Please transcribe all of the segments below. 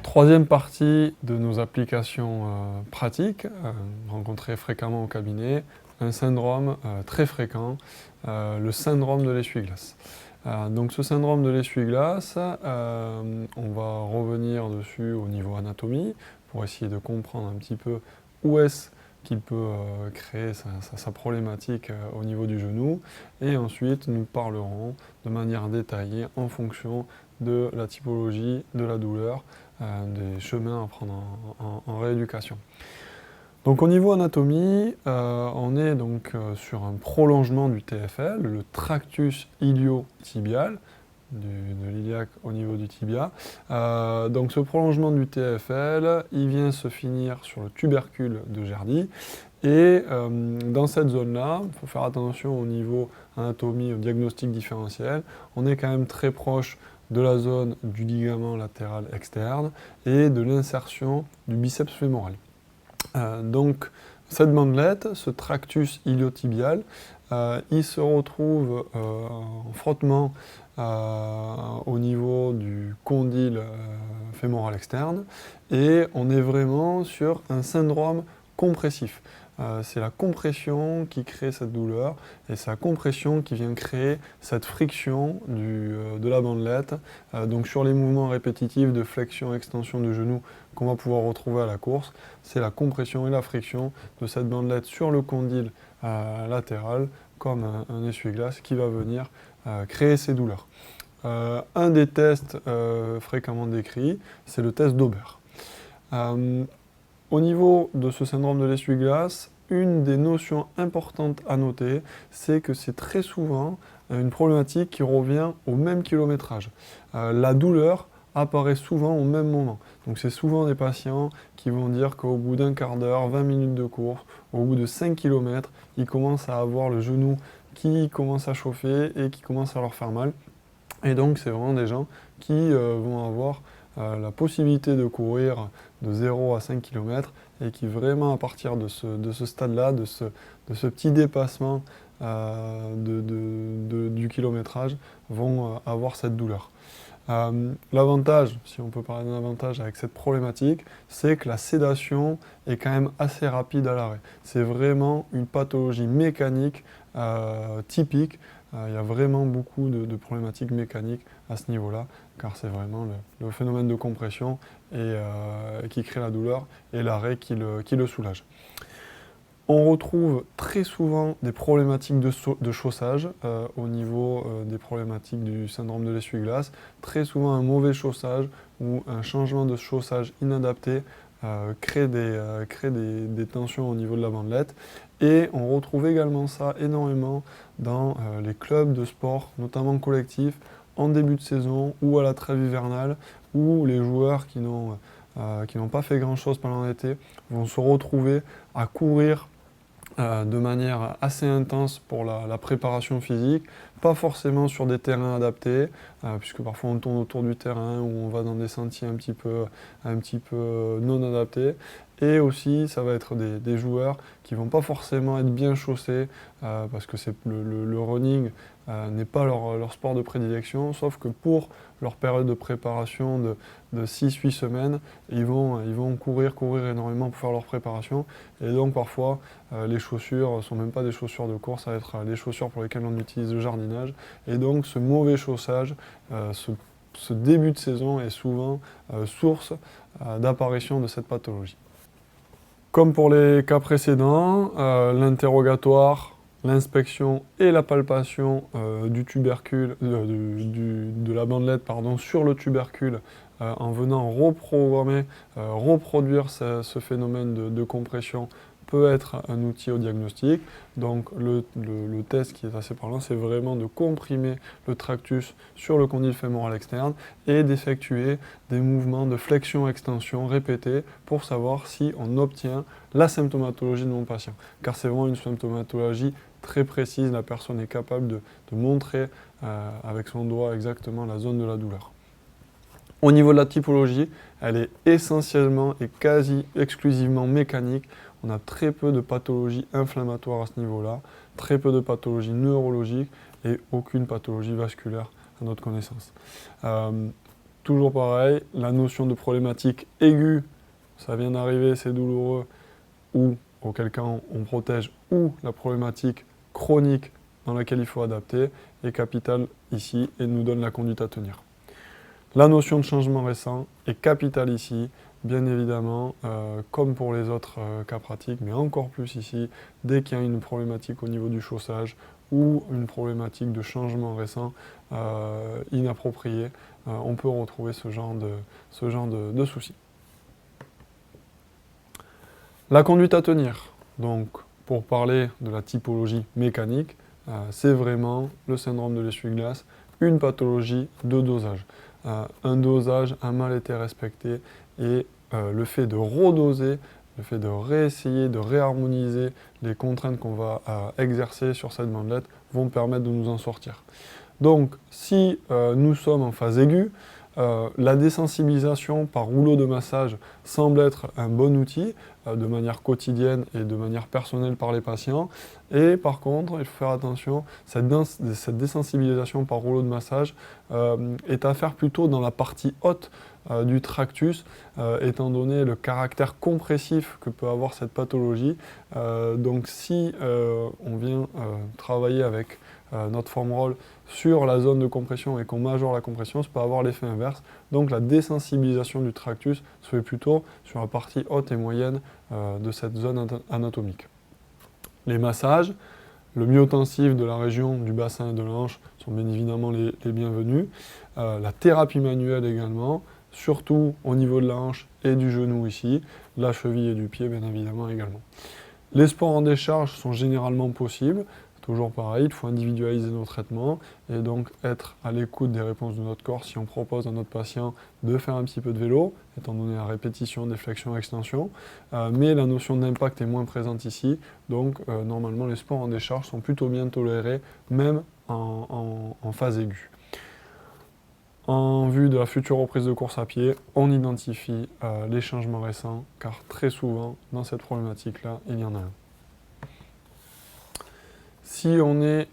Troisième partie de nos applications pratiques, rencontrées fréquemment au cabinet, un syndrome très fréquent, le syndrome de l'essuie-glace. Donc ce syndrome de l'essuie-glace, on va revenir dessus au niveau anatomie pour essayer de comprendre un petit peu où est-ce qu'il peut créer sa problématique au niveau du genou. Et ensuite, nous parlerons de manière détaillée en fonction de la typologie, de la douleur, des chemins à prendre en rééducation. Donc au niveau anatomie, on est donc sur un prolongement du TFL, le tractus iliotibial, de l'iliaque au niveau du tibia. Donc ce prolongement du TFL, il vient se finir sur le tubercule de Gerdy. Et dans cette zone-là, il faut faire attention au niveau anatomie, au diagnostic différentiel. On est quand même très proche de la zone du ligament latéral externe et de l'insertion du biceps fémoral. Donc cette bandelette, ce tractus iliotibial, il se retrouve en frottement au niveau du condyle fémoral externe et on est vraiment sur un syndrome compressif. C'est la compression qui crée cette douleur et c'est la compression qui vient créer cette friction de la bandelette. Donc sur les mouvements répétitifs de flexion-extension de genou qu'on va pouvoir retrouver à la course, c'est la compression et la friction de cette bandelette sur le condyle latéral comme un essuie-glace qui va venir créer ces douleurs. Un des tests fréquemment décrits, c'est le test d'Ober. Au niveau de ce syndrome de l'essuie-glace, une des notions importantes à noter, c'est que c'est très souvent une problématique qui revient au même kilométrage. La douleur apparaît souvent au même moment. Donc c'est souvent des patients qui vont dire qu'au bout d'un quart d'heure, 20 minutes de course, au bout de 5 km, ils commencent à avoir le genou qui commence à chauffer et qui commence à leur faire mal. Et donc c'est vraiment des gens qui vont avoir la possibilité de courir de 0 à 5 km et qui vraiment à partir de ce stade-là, de ce petit dépassement du kilométrage, vont avoir cette douleur. L'avantage, si on peut parler d'un avantage avec cette problématique, c'est que la sédation est quand même assez rapide à l'arrêt. C'est vraiment une pathologie mécanique typique. Il y a vraiment beaucoup de problématiques mécaniques à ce niveau-là, car c'est vraiment le phénomène de compression qui crée la douleur et l'arrêt qui le soulage. On retrouve très souvent des problématiques de chaussage au niveau des problématiques du syndrome de l'essuie-glace. Très souvent, un mauvais chaussage ou un changement de chaussage inadapté crée des tensions au niveau de la bandelette. Et on retrouve également ça énormément dans les clubs de sport, notamment collectifs, en début de saison ou à la trêve hivernale, où les joueurs qui n'ont pas fait grand-chose pendant l'été vont se retrouver à courir de manière assez intense pour la préparation physique, pas forcément sur des terrains adaptés, puisque parfois on tourne autour du terrain ou on va dans des sentiers un petit peu non adaptés. Et aussi, ça va être des joueurs qui vont pas forcément être bien chaussés, parce que le running n'est pas leur sport de prédilection, sauf que pour leur période de préparation de 6-8 semaines, ils vont courir énormément pour faire leur préparation. Et donc parfois, les chaussures ne sont même pas des chaussures de course, ça va être les chaussures pour lesquelles on utilise le jardinage. Et donc ce mauvais chaussage, ce début de saison est souvent source d'apparition de cette pathologie. Comme pour les cas précédents, l'interrogatoire, l'inspection et la palpation du tubercule, de la bandelette sur le tubercule en venant reproduire ce phénomène de compression peut être un outil au diagnostic. Donc le test qui est assez parlant, c'est vraiment de comprimer le tractus sur le condyle fémoral externe et d'effectuer des mouvements de flexion-extension répétés pour savoir si on obtient la symptomatologie de mon patient. Car c'est vraiment une symptomatologie très précise, la personne est capable de montrer avec son doigt exactement la zone de la douleur. Au niveau de la typologie, elle est essentiellement et quasi exclusivement mécanique. On a très peu de pathologies inflammatoires à ce niveau-là, très peu de pathologies neurologiques et aucune pathologie vasculaire à notre connaissance. toujours pareil, la notion de problématique aiguë, ça vient d'arriver, c'est douloureux, ou auquel cas on protège, ou la problématique chronique dans laquelle il faut adapter, est capitale ici et nous donne la conduite à tenir. La notion de changement récent est capitale ici, bien évidemment, comme pour les autres cas pratiques, mais encore plus ici, dès qu'il y a une problématique au niveau du chaussage ou une problématique de changement récent inapproprié, on peut retrouver ce genre de soucis. La conduite à tenir, donc pour parler de la typologie mécanique, c'est vraiment le syndrome de l'essuie-glace, une pathologie de dosage. Un dosage a mal été respecté et le fait de redoser, le fait de réessayer, de réharmoniser les contraintes qu'on va exercer sur cette bandelette vont permettre de nous en sortir. Donc si nous sommes en phase aiguë, la désensibilisation par rouleau de massage semble être un bon outil de manière quotidienne et de manière personnelle par les patients. Et par contre, il faut faire attention, cette désensibilisation par rouleau de massage est à faire plutôt dans la partie haute du tractus, étant donné le caractère compressif que peut avoir cette pathologie. Donc si on vient travailler avec notre foam roll sur la zone de compression et qu'on majeure la compression, ça peut avoir l'effet inverse. Donc la désensibilisation du tractus se fait plutôt sur la partie haute et moyenne de cette zone anatomique. Les massages, le myotensif de la région du bassin et de la hanche sont bien évidemment les bienvenus. La thérapie manuelle également, surtout au niveau de la hanche et du genou ici, la cheville et du pied bien évidemment également. Les sports en décharge sont généralement possibles. Toujours pareil, il faut individualiser nos traitements et donc être à l'écoute des réponses de notre corps si on propose à notre patient de faire un petit peu de vélo, étant donné la répétition des flexions-extensions. Mais la notion d'impact est moins présente ici, donc normalement les sports en décharge sont plutôt bien tolérés, même en phase aiguë. En vue de la future reprise de course à pied, on identifie les changements récents, car très souvent, dans cette problématique-là, il y en a un. Si on est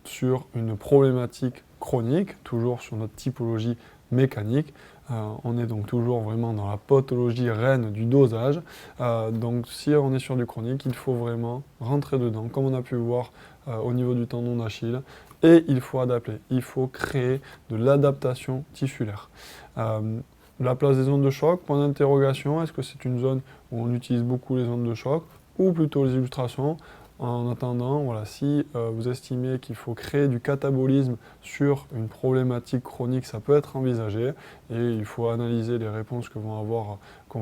sur une problématique chronique, toujours sur notre typologie mécanique, on est donc toujours vraiment dans la pathologie reine du dosage. Donc si on est sur du chronique, il faut vraiment rentrer dedans, comme on a pu voir au niveau du tendon d'Achille, et il faut adapter, il faut créer de l'adaptation tissulaire. La place des ondes de choc, point d'interrogation, est-ce que c'est une zone où on utilise beaucoup les ondes de choc, ou plutôt les illustrations? En attendant, voilà, si vous estimez qu'il faut créer du catabolisme sur une problématique chronique, ça peut être envisagé et il faut analyser les réponses qu'on va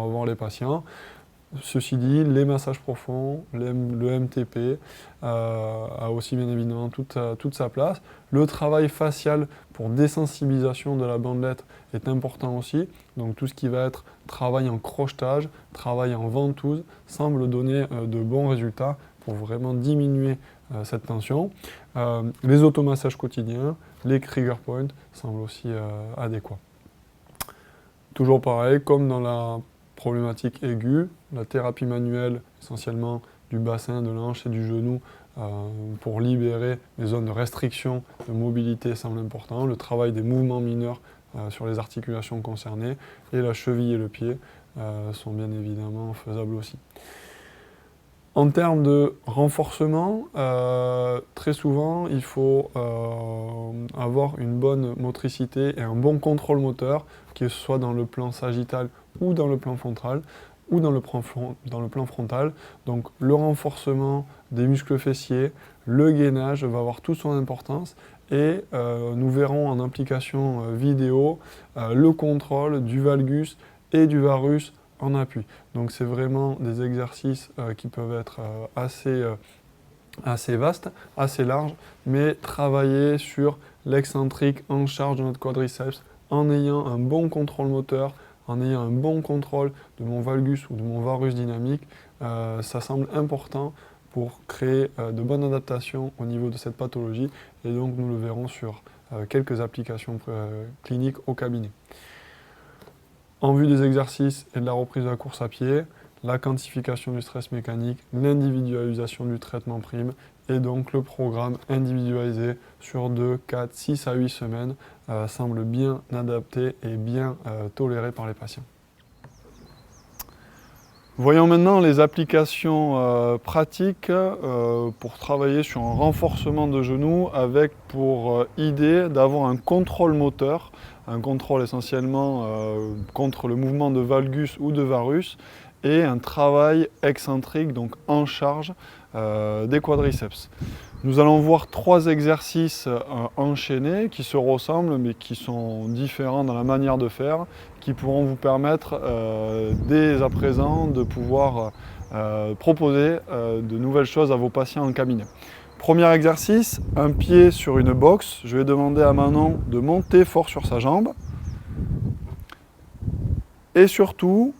avoir les patients. Ceci dit, les massages profonds, le MTP a aussi bien évidemment toute sa place. Le travail facial pour désensibilisation de la bandelette est important aussi. Donc tout ce qui va être travail en crochetage, travail en ventouse semble donner de bons résultats pour vraiment diminuer cette tension. Les automassages quotidiens, les trigger points semblent aussi adéquats. Toujours pareil, comme dans la problématique aiguë, la thérapie manuelle, essentiellement du bassin, de la hanche et du genou, pour libérer les zones de restriction de mobilité semble important. Le travail des mouvements mineurs sur les articulations concernées et la cheville et le pied sont bien évidemment faisables aussi. En termes de renforcement, très souvent, il faut avoir une bonne motricité et un bon contrôle moteur, que ce soit dans le plan sagittal ou dans le plan frontal, ou dans le plan frontal. Donc le renforcement des muscles fessiers, le gainage va avoir toute son importance et nous verrons en application vidéo le contrôle du valgus et du varus en appui. Donc c'est vraiment des exercices qui peuvent être assez vastes, assez larges, mais travailler sur l'excentrique en charge de notre quadriceps en ayant un bon contrôle moteur, en ayant un bon contrôle de mon valgus ou de mon varus dynamique, ça semble important pour créer de bonnes adaptations au niveau de cette pathologie et donc nous le verrons sur quelques applications cliniques au cabinet. En vue des exercices et de la reprise de la course à pied, la quantification du stress mécanique, l'individualisation du traitement prime Et donc le programme individualisé sur 2, 4, 6 à 8 semaines semble bien adapté et bien toléré par les patients. Voyons maintenant les applications pratiques pour travailler sur un renforcement de genou avec pour idée d'avoir un contrôle moteur, un contrôle essentiellement contre le mouvement de valgus ou de varus et un travail excentrique, donc en charge des quadriceps. Nous allons voir 3 exercices enchaînés qui se ressemblent mais qui sont différents dans la manière de faire, qui pourront vous permettre dès à présent de pouvoir proposer de nouvelles choses à vos patients en cabinet. Premier exercice, un pied sur une box. Je vais demander à Manon de monter fort sur sa jambe. Et surtout,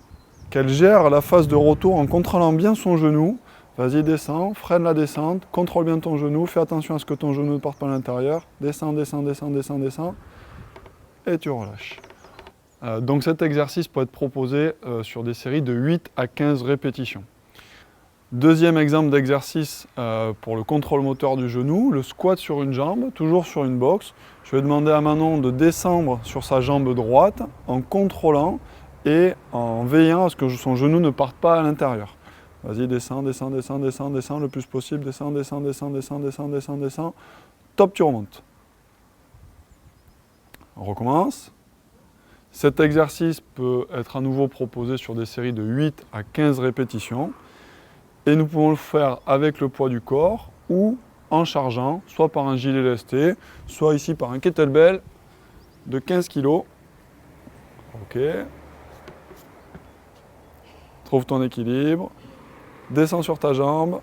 qu'elle gère la phase de retour en contrôlant bien son genou. Vas-y, descends, freine la descente, contrôle bien ton genou, fais attention à ce que ton genou ne parte pas à l'intérieur. Descends, descends, descends, descends, descends. Et tu relâches. Donc cet exercice peut être proposé sur des séries de 8 à 15 répétitions. Deuxième exemple d'exercice pour le contrôle moteur du genou, le squat sur une jambe, toujours sur une box. Je vais demander à Manon de descendre sur sa jambe droite en contrôlant et en veillant à ce que son genou ne parte pas à l'intérieur. Vas-y, descends, descends, descends, descends, descends le plus possible, descends, descends, descends, descends, descends, descends, descends. Top, tu remontes. On recommence. Cet exercice peut être à nouveau proposé sur des séries de 8 à 15 répétitions. Et nous pouvons le faire avec le poids du corps ou en chargeant, soit par un gilet lesté, soit ici par un kettlebell de 15 kg. Ok. Trouve ton équilibre. Descends sur ta jambe.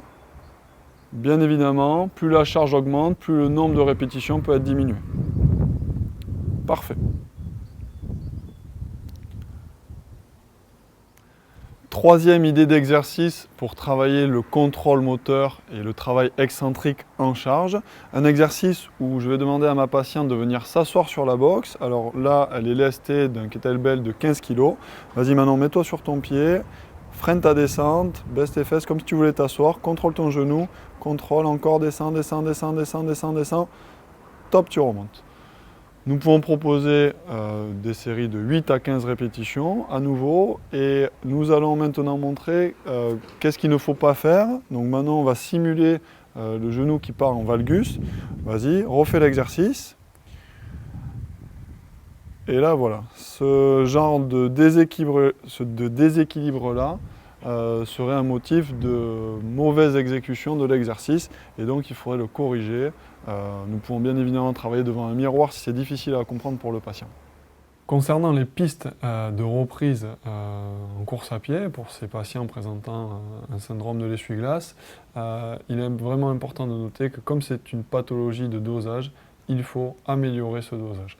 Bien évidemment, plus la charge augmente, plus le nombre de répétitions peut être diminué. Parfait. Troisième idée d'exercice pour travailler le contrôle moteur et le travail excentrique en charge. Un exercice où je vais demander à ma patiente de venir s'asseoir sur la box. Alors là, elle est lestée d'un kettlebell de 15 kg. Vas-y maintenant, mets-toi sur ton pied. Freine ta descente, baisse tes fesses comme si tu voulais t'asseoir, contrôle ton genou, contrôle encore, descends, descends, descends, descends, descends, descends, top, tu remontes. Nous pouvons proposer des séries de 8 à 15 répétitions à nouveau et nous allons maintenant montrer qu'est-ce qu'il ne faut pas faire. Donc maintenant on va simuler le genou qui part en valgus. Vas-y, refais l'exercice. Et là voilà, ce genre de déséquilibre-là serait un motif de mauvaise exécution de l'exercice et donc il faudrait le corriger. Nous pouvons bien évidemment travailler devant un miroir si c'est difficile à comprendre pour le patient. Concernant les pistes de reprise en course à pied pour ces patients présentant un syndrome de l'essuie-glace, il est vraiment important de noter que comme c'est une pathologie de dosage, il faut améliorer ce dosage.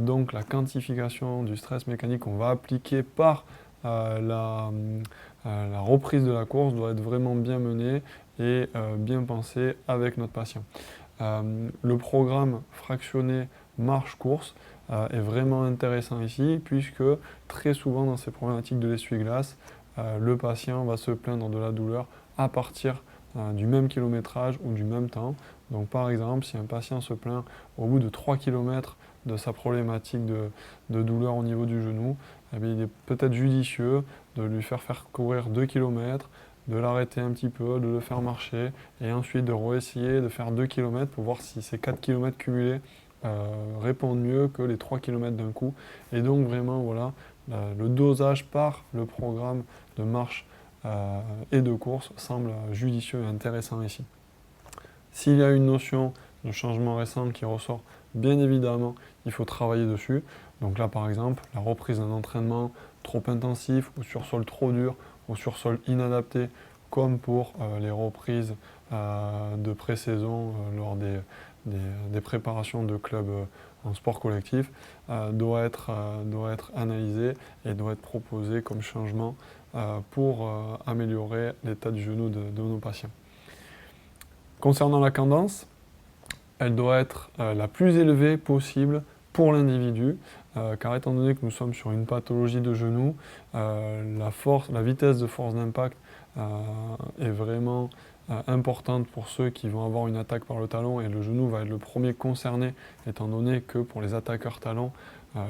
Donc la quantification du stress mécanique qu'on va appliquer par la reprise de la course doit être vraiment bien menée et bien pensée avec notre patient. Le programme fractionné marche-course est vraiment intéressant ici puisque très souvent dans ces problématiques de l'essuie-glace, le patient va se plaindre de la douleur à partir du même kilométrage ou du même temps. Donc par exemple, si un patient se plaint au bout de 3 km de sa problématique de douleur au niveau du genou, eh bien, il est peut-être judicieux de lui faire courir 2 km, de l'arrêter un petit peu, de le faire marcher et ensuite de réessayer de faire 2 km pour voir si ces 4 km cumulés répondent mieux que les 3 km d'un coup. Et donc vraiment, voilà, le dosage par le programme de marche et de course semble judicieux et intéressant ici. S'il y a une notion de changement récent qui ressort, bien évidemment, il faut travailler dessus. Donc là, par exemple, la reprise d'un entraînement trop intensif ou sur sol trop dur ou sur sol inadapté, comme pour les reprises de pré-saison lors des préparations de clubs en sport collectif, doit être analysée et doit être proposée comme changement pour améliorer l'état du genou de nos patients. Concernant la cadence, elle doit être la plus élevée possible pour l'individu, car étant donné que nous sommes sur une pathologie de genou, la vitesse de force d'impact est vraiment importante pour ceux qui vont avoir une attaque par le talon, et le genou va être le premier concerné, étant donné que pour les attaqueurs talons,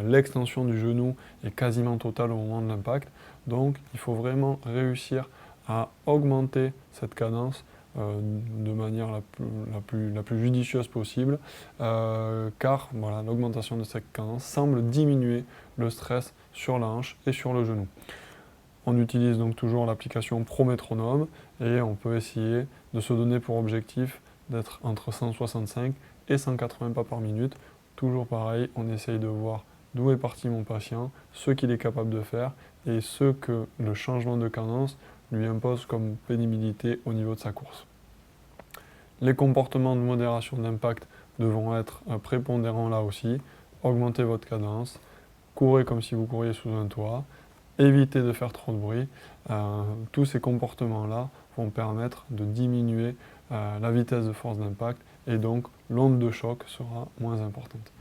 l'extension du genou est quasiment totale au moment de l'impact. Donc il faut vraiment réussir à augmenter cette cadence de manière la plus judicieuse possible, car voilà, l'augmentation de cette cadence semble diminuer le stress sur la hanche et sur le genou. On utilise donc toujours l'application ProMétronome et on peut essayer de se donner pour objectif d'être entre 165 et 180 pas par minute. Toujours pareil, on essaye de voir d'où est parti mon patient, ce qu'il est capable de faire et ce que le changement de cadence lui impose comme pénibilité au niveau de sa course. Les comportements de modération d'impact devront être prépondérants là aussi. Augmentez votre cadence, courez comme si vous couriez sous un toit, évitez de faire trop de bruit. Tous ces comportements-là vont permettre de diminuer la vitesse de force d'impact et donc l'onde de choc sera moins importante.